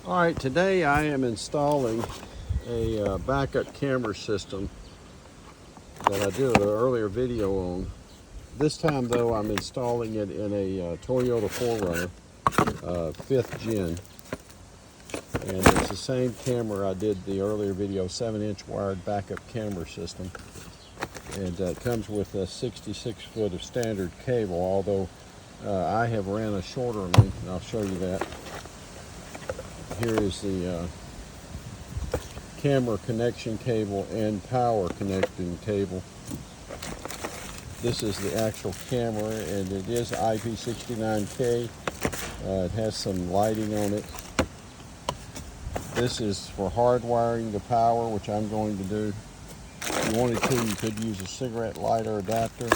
All right, today I am installing a backup camera system that I did an earlier video on. This time though, I'm installing it in a Toyota 4Runner 5th gen. And it's the same camera I did the earlier video, 7-inch wired backup camera system. And it comes with a 66 foot of standard cable, although I have ran a shorter length, and I'll show you that. Here is the camera connection cable and power connecting cable. This is the actual camera, and it is IP69K. It has some lighting on it. This is for hardwiring the power, which I'm going to do. If you wanted to, you could use a cigarette lighter adapter.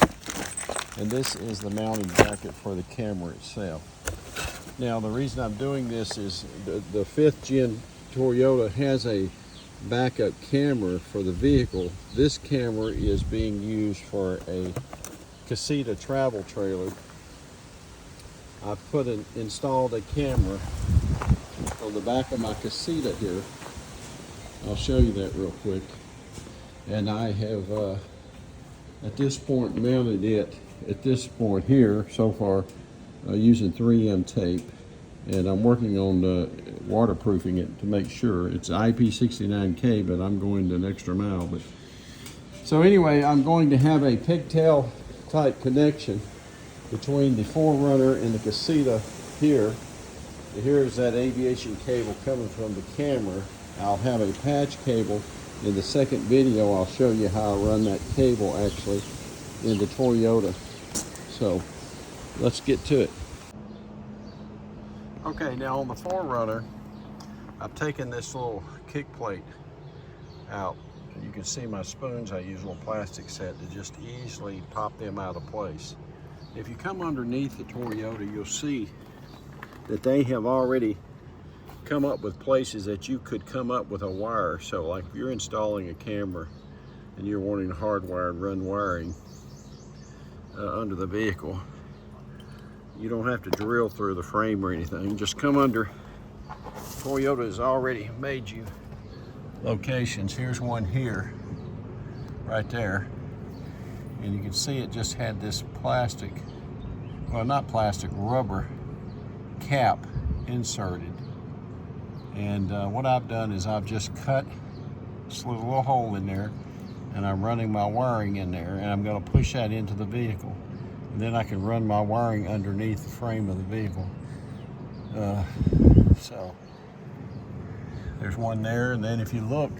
And this is the mounting bracket for the camera itself. Now, the reason I'm doing this is the 5th gen Toyota has a backup camera for the vehicle. This camera is being used for a Casita travel trailer. I've installed a camera on the back of my Casita here. I'll show you that real quick. And I have, at this point, mounted it at this point here so far using 3M tape. And I'm working on waterproofing it to make sure. It's IP69K, but I'm going an extra mile. So anyway, I'm going to have a pigtail type connection between the 4Runner and the Casita here. Here's that aviation cable coming from the camera. I'll have a patch cable. In the second video, I'll show you how I run that cable actually in the Toyota. So let's get to it. Okay, now on the 4Runner, I've taken this little kick plate out. You can see my spoons. I use a little plastic set to just easily pop them out of place. If you come underneath the Toyota, you'll see that they have already come up with places that you could come up with a wire. So like if you're installing a camera and you're wanting hardwired run wiring under the vehicle, you don't have to drill through the frame or anything. Just come under. Toyota has already made you locations. Here's one here, right there. And you can see it just had this plastic, well, not plastic, rubber cap inserted. And what I've done is I've just slid a little hole in there, and I'm running my wiring in there, and I'm going to push that into the vehicle. And then I can run my wiring underneath the frame of the vehicle. So there's one there, and then if you look,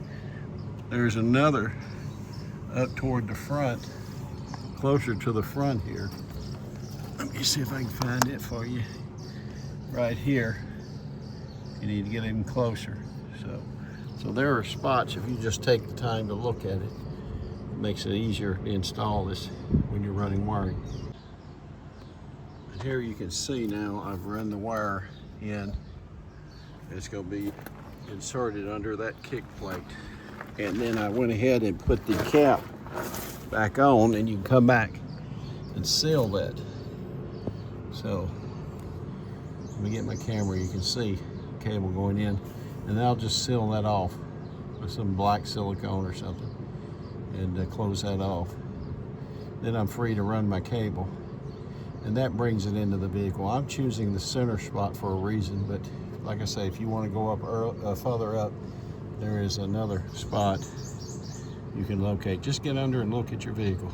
there's another up toward the front, closer to the front here. Let me see if I can find it for you. Right here. You need to get even closer. So there are spots, if you just take the time to look at it, it makes it easier to install this when you're running wiring. And here you can see now I've run the wire in. It's going to be inserted under that kick plate. And then I went ahead and put the cap back on, and you can come back and seal that. So let me get my camera. You can see cable going in, and then I'll just seal that off with some black silicone or something and close that off. Then I'm free to run my cable, and that brings it into the vehicle. I'm choosing the center spot for a reason, but like I say, if you want to go up further up, there is another spot you can locate. Just get under and look at your vehicle.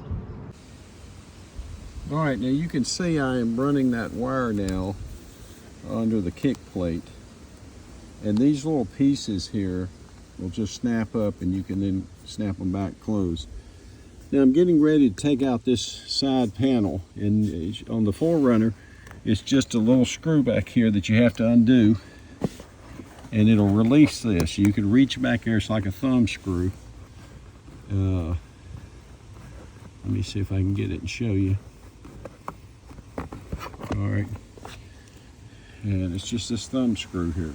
All right, now you can see I am running that wire now under the kick plate, and these little pieces here will just snap up, and you can then snap them back closed. Now I'm getting ready to take out this side panel, and on the 4Runner it's just a little screw back here that you have to undo, and it'll release this. You can reach back there, it's like a thumb screw. Let me see if I can get it and show you. All right, and it's just this thumb screw here.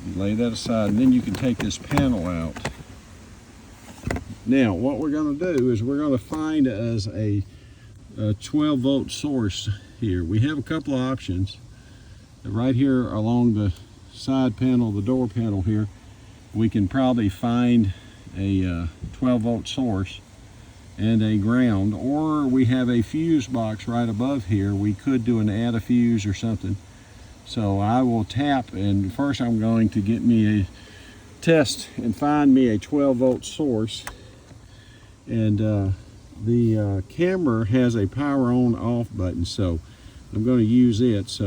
You lay that aside, and then you can take this panel out. Now, what we're going to do is we're going to find us a 12-volt source here. We have a couple of options. right here along the side panel, the door panel here, we can probably find a 12-volt source and a ground, or we have a fuse box right above here. We could do an add a fuse or something. So I will tap, and first I'm going to get me a test and find me a 12-volt source. And the camera has a power on off button, so I'm going to use it.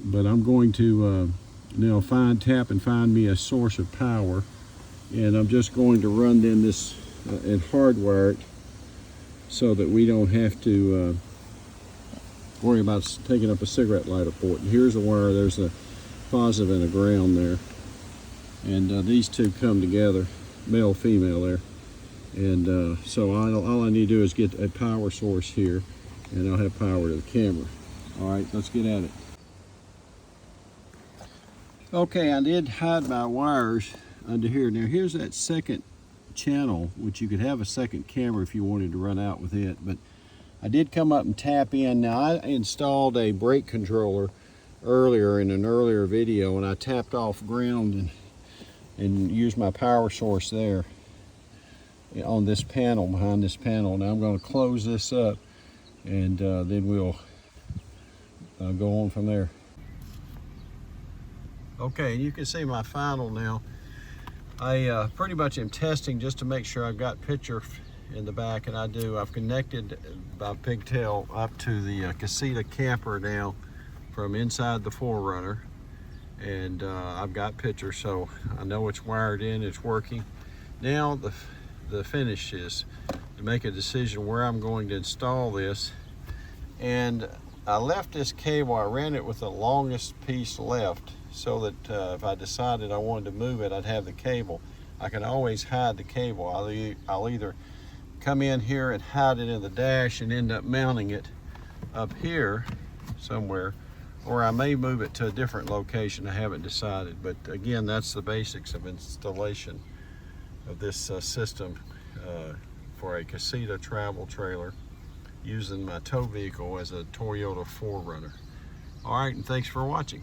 But I'm going to now tap and find me a source of power, and I'm just going to run then this and hardwire it so that we don't have to worry about taking up a cigarette lighter port. And here's a wire. There's a positive and a ground there, and these two come together, male female there. And so all I need to do is get a power source here, and I'll have power to the camera. All right, let's get at it. Okay, I did hide my wires under here. Now here's that second channel, which you could have a second camera if you wanted to run out with it, but I did come up and tap in. Now I installed a brake controller earlier in an earlier video, and I tapped off ground and used my power source there on this panel, behind this panel. Now I'm going to close this up, and then we'll go on from there. Okay, you can see my final now. I pretty much am testing just to make sure I've got picture in the back, and I do. I've connected by pigtail up to the Casita camper now from inside the 4Runner, and I've got picture, so I know it's wired in, it's working. Now the finish is to make a decision where I'm going to install this. And I left this cable, I ran it with the longest piece left, so that if I decided I wanted to move it, I'd have the cable. I can always hide the cable. I'll either come in here and hide it in the dash and end up mounting it up here somewhere, or I may move it to a different location. I haven't decided, but again, that's the basics of installation of this system for a Casita travel trailer, using my tow vehicle as a Toyota 4Runner. All right, and thanks for watching.